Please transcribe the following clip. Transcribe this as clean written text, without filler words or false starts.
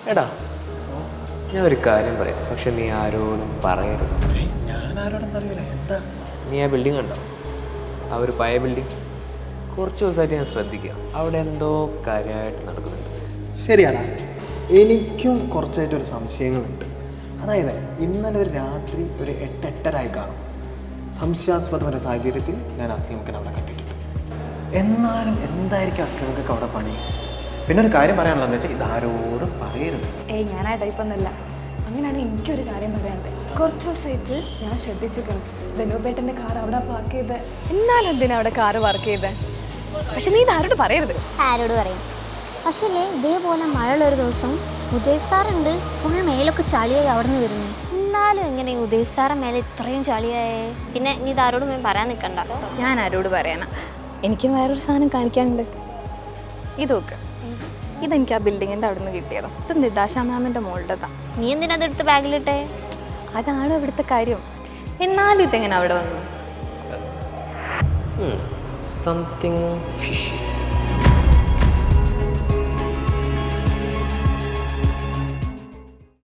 എടാ ഞാൻ ഒരു കാര്യം പറയാം, പക്ഷെ നീ ആരോടും പറയരുത്. ഞാൻ ആരോടൊന്നും അറിയില്ല. എന്താ? നീ ആ ബിൽഡിംഗ് കണ്ടോ? ആ ഒരു പഴയ ബിൽഡിംഗ് കുറച്ച് ദിവസമായിട്ട് ഞാൻ ശ്രദ്ധിക്കുക, അവിടെ എന്തോ കാര്യമായിട്ട് നടക്കുന്നുണ്ട്. ശരിയാണ്, എനിക്കും കുറച്ചായിട്ടൊരു സംശയങ്ങളുണ്ട്. അതായത് ഇന്നലെ ഒരു രാത്രി ഒരു 8-8:30 കാണും. സംശയാസ്പദമായ സാഹചര്യത്തിൽ ഞാൻ അസ്ലമിക്കൻ അവിടെ കണ്ടിട്ടുണ്ട്. എന്നാലും എന്തായിരിക്കും അസ്ലമിക്കൊക്കെ അവിടെ പണി? പിന്നെ ഒരു കാര്യം പറയാനുള്ളതെന്ന് വെച്ചാൽ ഇതാരോടും പറയരുത്. ഏയ് ഞാൻ ആ ടൈപ്പൊന്നുമല്ല. അങ്ങനെയാണെങ്കിൽ എനിക്കൊരു കാര്യം പറയാനുണ്ട്. കുറച്ച് ദിവസമായിട്ട് ഞാൻ ശ്രദ്ധിച്ചിരിക്കണം, ബെനോബേട്ടൻ്റെ കാർ അവിടെ പാർക്ക് ചെയ്ത്. എന്നാലും എന്തിനാ അവിടെ കാറ് പാർക്ക് ചെയ്തേ? പക്ഷെ നീ ഇത് ആരോട് പറയരുത്. ആരോട് പറയും? പക്ഷേ ഇതേപോലെ മഴയുള്ളൊരു ദിവസം ഉദയ് സാറുണ്ട്, ഫുൾ മേലൊക്കെ ചളിയായി അവിടെ നിന്ന് വരുന്നു. എന്നാലും എങ്ങനെ ഉദയ് സാറെ മേലെ ഇത്രയും ചളിയായേ? പിന്നെ നീ ഇതാരോടും പറയാൻ നിൽക്കണ്ട. ഞാൻ ആരോട് പറയാനാ? എനിക്കും വേറൊരു സാധനം കാണിക്കാനുണ്ട്. ഇത് നോക്ക്, ഇതെനിക്ക് ആ ബിൽഡിങ്ങിൻ്റെ അവിടെ നിന്ന് കിട്ടിയതോ. ഇത് നിതാശ മാമിൻ്റെ മോളുടെതാ. നീ എന്തിനാ അതെടുത്ത് ബാഗിലിട്ടേ? അതാണ് ഇവിടുത്തെ കാര്യം. എന്നാലും ഇതെങ്ങനെ അവിടെ വന്നു? Something fish.